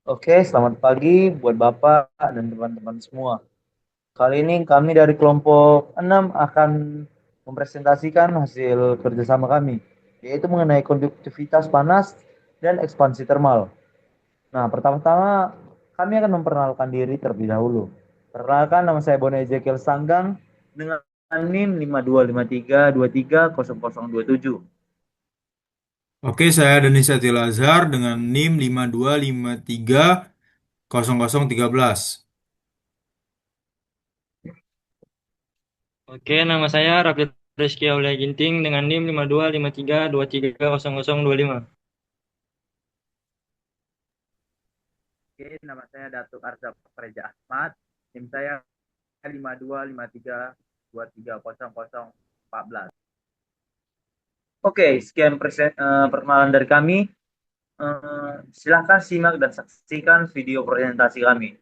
Oke, selamat pagi buat Bapak dan teman-teman semua. Kali ini kami dari kelompok 6 akan mempresentasikan hasil kerjasama kami, yaitu mengenai konduktivitas panas dan ekspansi termal. Nah, pertama-tama kami akan memperkenalkan diri terlebih dahulu. Perkenalkan, nama saya Bone Ezekiel Sanggang dengan NIM 5253230027. Oke, saya Denis Satil Azhar dengan NIM 52530013. Oke, nama saya Raffi Rizky Aulia Ginting dengan NIM 5253230025. Oke, nama saya Datuk Arza Preja Ahmad. NIM saya 5253230014. Oke, sekian perkenalan dari kami. Silahkan simak dan saksikan video presentasi kami.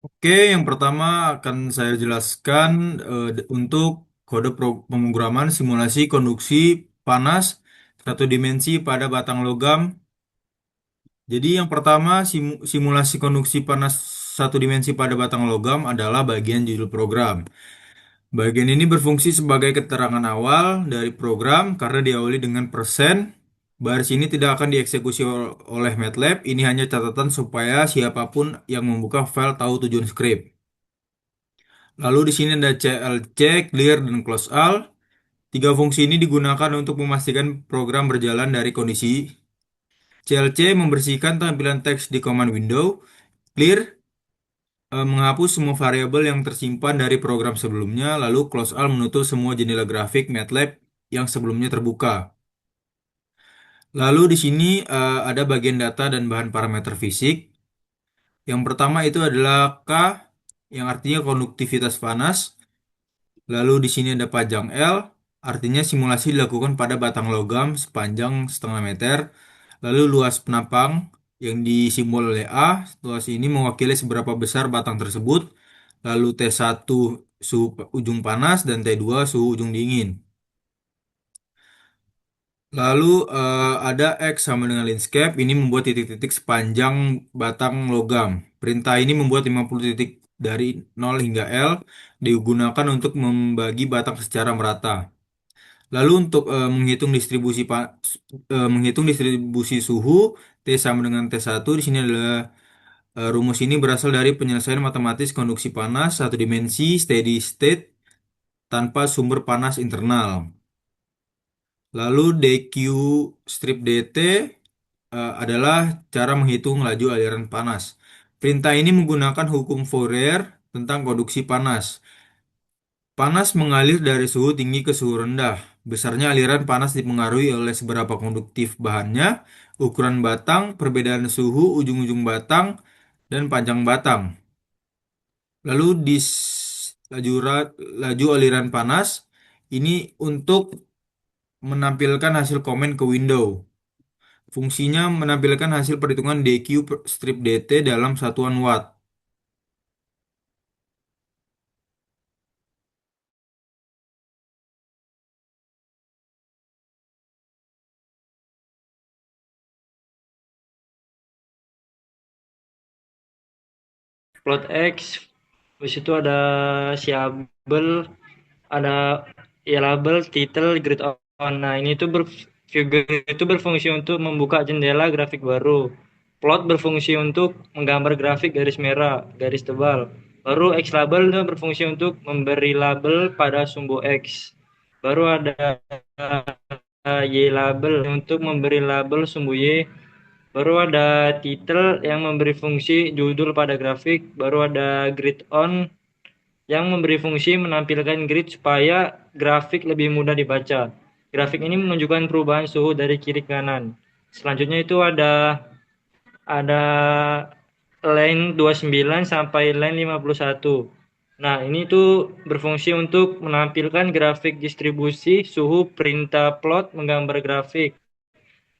Oke, yang pertama akan saya jelaskan untuk kode pemrograman simulasi konduksi panas satu dimensi pada batang logam. Jadi yang pertama simulasi konduksi panas satu dimensi pada batang logam adalah bagian judul program. Bagian ini berfungsi sebagai keterangan awal dari program karena diawali dengan persen. Baris ini tidak akan dieksekusi oleh MATLAB. Ini hanya catatan supaya siapapun yang membuka file tahu tujuan script. Lalu di sini ada CLC, clear, dan close all. Tiga fungsi ini digunakan untuk memastikan program berjalan dari kondisi. CLC membersihkan tampilan teks di command window. Clear menghapus semua variabel yang tersimpan dari program sebelumnya, lalu close all menutup semua jendela grafik MATLAB yang sebelumnya terbuka. Lalu di sini ada bagian data dan bahan parameter fisik. Yang pertama itu adalah K, yang artinya konduktivitas panas. Lalu di sini ada panjang L, artinya simulasi dilakukan pada batang logam sepanjang setengah meter. Lalu luas penapang yang disimbol oleh A, luas ini mewakili seberapa besar batang tersebut. Lalu T1 suhu ujung panas dan T2 suhu ujung dingin. Lalu ada X sama dengan landscape, ini membuat titik-titik sepanjang batang logam. Perintah ini membuat 50 titik dari 0 hingga L digunakan untuk membagi batang secara merata. Lalu untuk menghitung distribusi suhu T sama dengan T1 di sini adalah rumus ini berasal dari penyelesaian matematis konduksi panas satu dimensi steady state tanpa sumber panas internal. Lalu dq strip dt adalah cara menghitung laju aliran panas. Perintah ini menggunakan hukum Fourier tentang konduksi panas. Panas mengalir dari suhu tinggi ke suhu rendah. Besarnya aliran panas dipengaruhi oleh seberapa konduktif bahannya, ukuran batang, perbedaan suhu ujung-ujung batang, dan panjang batang. Lalu laju aliran panas ini untuk menampilkan hasil komen ke window. Fungsinya menampilkan hasil perhitungan dq strip dt dalam satuan watt. Plot X, habis itu ada siabel, ada ya label, title, grid on. Nah, ini tuh figure itu berfungsi untuk membuka jendela grafik baru. Plot berfungsi untuk menggambar grafik garis merah, garis tebal. Baru X label itu berfungsi untuk memberi label pada sumbu X. Baru ada Y label untuk memberi label sumbu Y. Baru ada title yang memberi fungsi judul pada grafik. Baru ada grid on yang memberi fungsi menampilkan grid supaya grafik lebih mudah dibaca. Grafik ini menunjukkan perubahan suhu dari kiri ke kanan. Selanjutnya itu ada line 29 sampai line 51. Nah, ini tuh berfungsi untuk menampilkan grafik distribusi suhu, perintah plot menggambar grafik.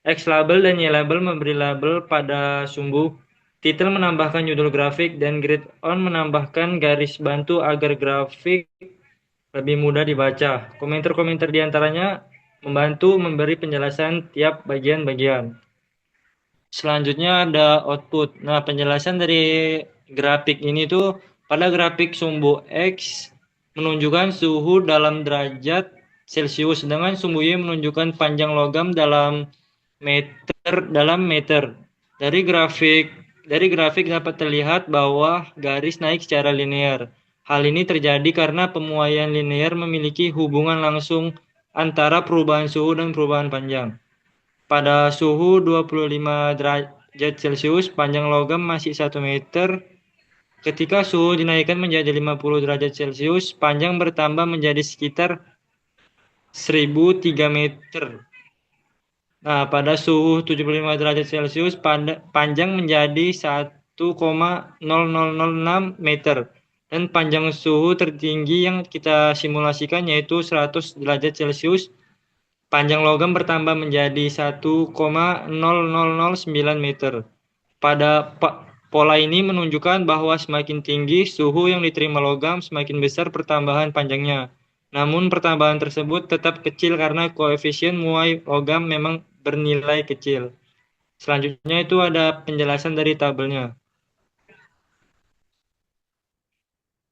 X label dan Y label memberi label pada sumbu. Title menambahkan judul grafik dan grid on menambahkan garis bantu agar grafik lebih mudah dibaca. Komentar-komentar di antaranya membantu memberi penjelasan tiap bagian-bagian. Selanjutnya ada output. Nah, penjelasan dari grafik ini tuh pada grafik sumbu X menunjukkan suhu dalam derajat Celcius, sedangkan sumbu Y menunjukkan panjang logam dalam meter. Dari grafik dapat terlihat bahwa garis naik secara linear. Hal ini terjadi karena pemuaian linear memiliki hubungan langsung antara perubahan suhu dan perubahan panjang. Pada suhu 25 derajat Celcius, panjang logam masih 1 meter. Ketika suhu dinaikkan menjadi 50 derajat Celcius, panjang bertambah menjadi sekitar 1003 meter. Nah, pada suhu 75 derajat Celcius, panjang menjadi 1,0006 meter. Dan panjang suhu tertinggi yang kita simulasikan yaitu 100 derajat Celcius. Panjang logam bertambah menjadi 1,0009 meter. Pola ini menunjukkan bahwa semakin tinggi suhu yang diterima logam, semakin besar pertambahan panjangnya. Namun pertambahan tersebut tetap kecil karena koefisien muai logam memang bernilai kecil. Selanjutnya itu ada penjelasan dari tabelnya.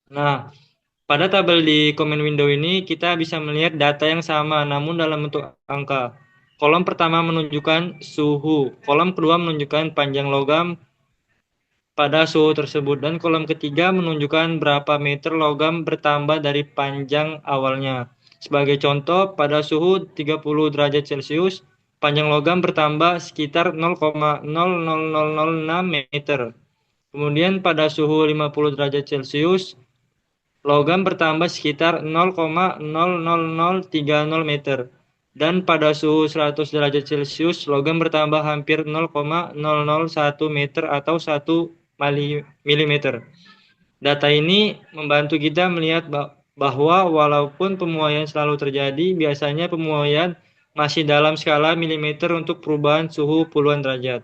Nah, pada tabel di command window ini kita bisa melihat data yang sama namun dalam bentuk angka. Kolom pertama menunjukkan suhu, kolom kedua menunjukkan panjang logam pada suhu tersebut, dan kolom ketiga menunjukkan berapa meter logam bertambah dari panjang awalnya. Sebagai contoh, pada suhu 30 derajat Celcius, panjang logam bertambah sekitar 0,00006 meter. Kemudian pada suhu 50 derajat Celcius, logam bertambah sekitar 0,00030 meter. Dan pada suhu 100 derajat Celcius, logam bertambah hampir 0,001 meter atau 1 milimeter. Data ini membantu kita melihat bahwa walaupun pemuaian selalu terjadi, biasanya pemuaian masih dalam skala milimeter untuk perubahan suhu puluhan derajat.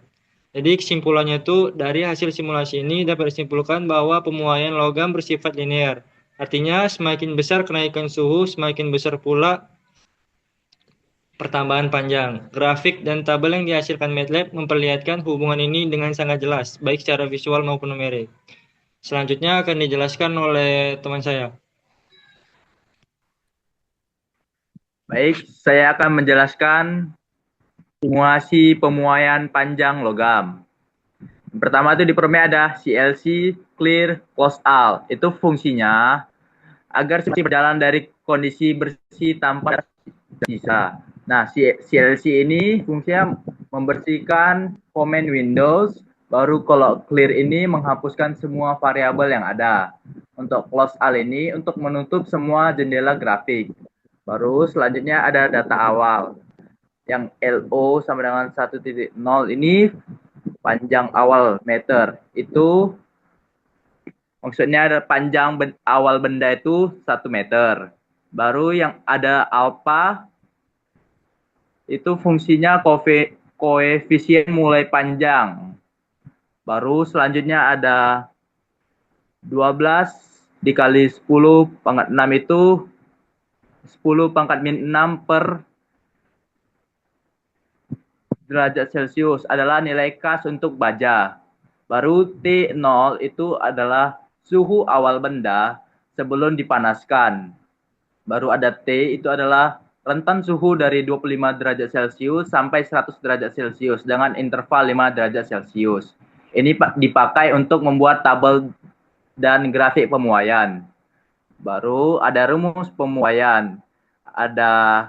Jadi kesimpulannya itu dari hasil simulasi ini dapat disimpulkan bahwa pemuaian logam bersifat linear. Artinya semakin besar kenaikan suhu, semakin besar pula pertambahan panjang. Grafik dan tabel yang dihasilkan MATLAB memperlihatkan hubungan ini dengan sangat jelas, baik secara visual maupun numerik. Selanjutnya akan dijelaskan oleh teman saya. Baik, saya akan menjelaskan simulasi pemuaian panjang logam. Yang pertama itu di permen ada CLC, clear, close out. Itu fungsinya agar simulasi berjalan dari kondisi bersih tanpa sisa. Nah, CLC ini fungsinya membersihkan command Windows, baru kalau clear ini menghapuskan semua variabel yang ada. Untuk close all ini untuk menutup semua jendela grafik. Baru selanjutnya ada data awal. Yang LO sama dengan 1.0 ini panjang awal meter. Itu maksudnya ada panjang awal benda itu 1 meter. Baru yang ada alpha itu fungsinya koefisien mulai panjang. Baru selanjutnya ada 12 dikali 10 pangkat 6 itu 10 pangkat min 6 per derajat Celcius adalah nilai khas untuk baja. Baru T0 itu adalah suhu awal benda sebelum dipanaskan. Baru ada T itu adalah rentan suhu dari 25 derajat Celcius sampai 100 derajat Celcius dengan interval 5 derajat Celcius. Ini dipakai untuk membuat tabel dan grafik pemuaian. Baru ada rumus pemuaian. Ada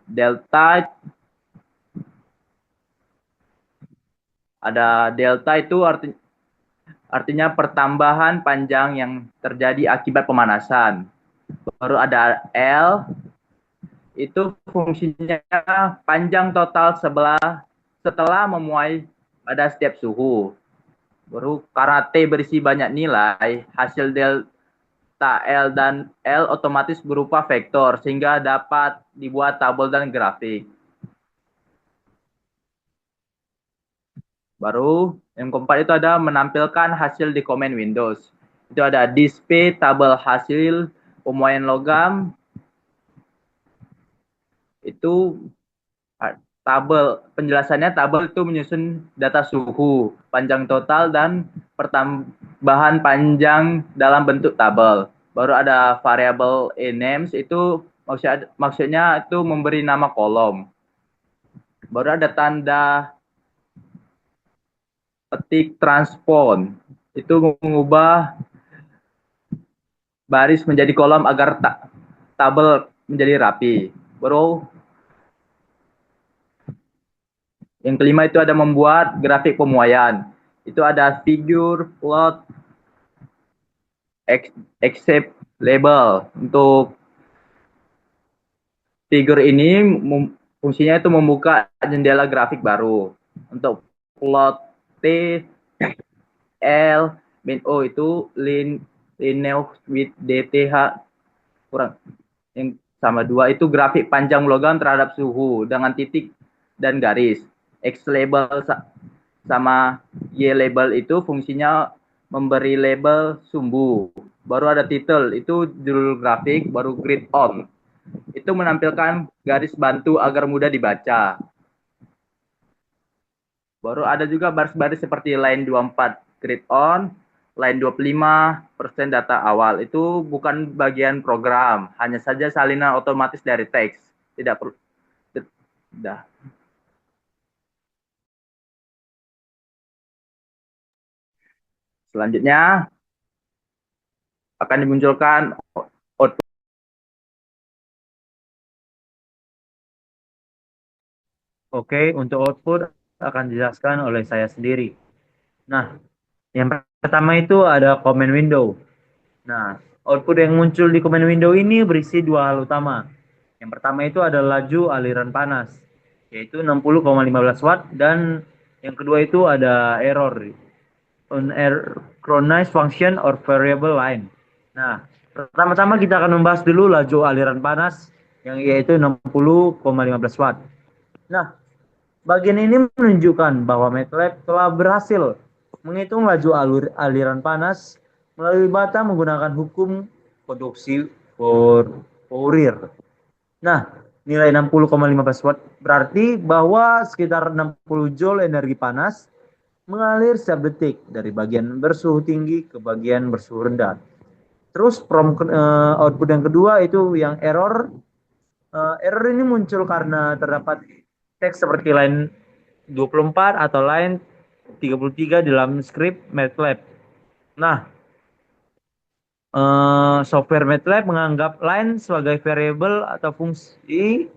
delta. Ada delta itu artinya pertambahan panjang yang terjadi akibat pemanasan. Baru ada L, itu fungsinya panjang total setelah memuai pada setiap suhu. Baru karena T berisi banyak nilai, hasil delta L dan L otomatis berupa vektor sehingga dapat dibuat tabel dan grafik. Baru yang keempat itu ada menampilkan hasil di command Windows. Itu ada display tabel hasil pemuaian logam. Itu tabel. Penjelasannya tabel itu menyusun data suhu, panjang total, dan pertambahan panjang dalam bentuk tabel. Baru ada variable names, itu maksudnya itu memberi nama kolom. Baru ada tanda petik transpon, itu mengubah baris menjadi kolom agar tabel menjadi rapi. Baru yang kelima itu ada membuat grafik pemuaian. Itu ada figure, plot, except label. Untuk figure ini fungsinya itu membuka jendela grafik baru. Untuk plot T, L, min O itu linear with DTH kurang yang sama 2 itu grafik panjang logam terhadap suhu dengan titik dan garis. X label sama Y label itu fungsinya memberi label sumbu. Baru ada title, itu judul grafik. Baru grid on, itu menampilkan garis bantu agar mudah dibaca. Baru ada juga baris-baris seperti line 24 grid on, line 25% data awal. Itu bukan bagian program, hanya saja salinan otomatis dari teks. Tidak perlu. Sudah. Selanjutnya akan dimunculkan output. Oke, untuk output akan dijelaskan oleh saya sendiri. Nah, yang pertama itu ada command window. Nah, output yang muncul di command window ini berisi dua hal utama. Yang pertama itu adalah laju aliran panas, yaitu 60,15 watt, dan yang kedua itu ada error, unsynchronized function or variable line. Nah, pertama-tama kita akan membahas dulu laju aliran panas, yang yaitu 60,15 watt. Nah, bagian ini menunjukkan bahwa MATLAB telah berhasil menghitung laju aliran panas melalui batang menggunakan hukum konduksi Fourier. Nah, nilai 60,15 watt berarti bahwa sekitar 60 joule energi panas mengalir setiap detik dari bagian bersuhu tinggi ke bagian bersuhu rendah. Terus output yang kedua itu yang error. Error ini muncul karena terdapat teks seperti line 24 atau line 33 dalam script MATLAB. Nah, software MATLAB menganggap line sebagai variabel atau fungsi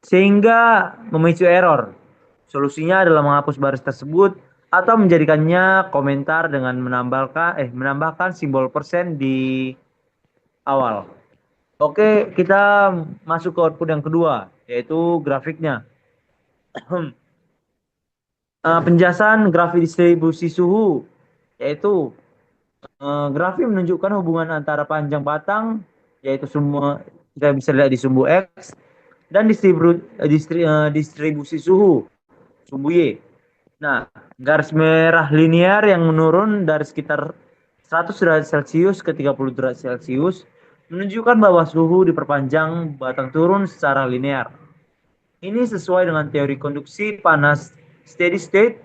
sehingga memicu error. Solusinya adalah menghapus baris tersebut atau menjadikannya komentar dengan menambahkan simbol persen di awal. Oke, kita masuk ke output yang kedua, yaitu grafiknya. Penjelasan grafik distribusi suhu, yaitu grafik menunjukkan hubungan antara panjang batang, yaitu semua kita bisa lihat di sumbu X, dan distribusi suhu, sumbu Y. Nah, garis merah linear yang menurun dari sekitar 100 derajat Celcius ke 30 derajat Celcius menunjukkan bahwa suhu diperpanjang batang turun secara linear. Ini sesuai dengan teori konduksi panas steady state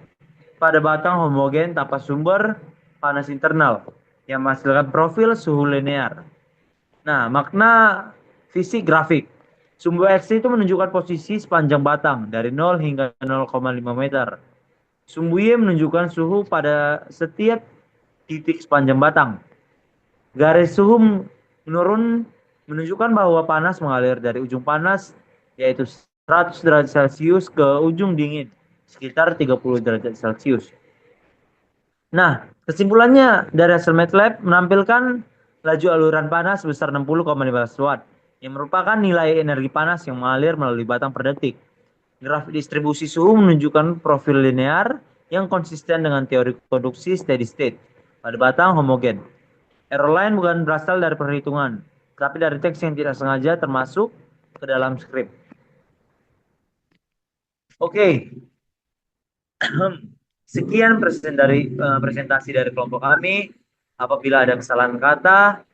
pada batang homogen tanpa sumber panas internal yang menghasilkan profil suhu linear. Nah, makna fisik grafik. Sumbu X itu menunjukkan posisi sepanjang batang dari 0 hingga 0,5 meter. Sumbu Y menunjukkan suhu pada setiap titik sepanjang batang. Garis suhu menurun menunjukkan bahwa panas mengalir dari ujung panas, yaitu 100 derajat Celcius, ke ujung dingin, sekitar 30 derajat Celcius. Nah, kesimpulannya dari hasil MATLAB menampilkan laju aliran panas sebesar 60,15 watt, yang merupakan nilai energi panas yang mengalir melalui batang per detik. Grafik distribusi suhu menunjukkan profil linear yang konsisten dengan teori konduksi steady state pada batang homogen. Error line bukan berasal dari perhitungan, tapi dari teks yang tidak sengaja termasuk ke dalam script. Oke. Sekian presentasi dari kelompok kami. Apabila ada kesalahan kata,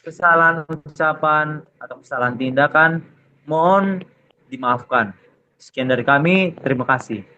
kesalahan ucapan, atau kesalahan tindakan, mohon dimaafkan. Sekian dari kami, terima kasih.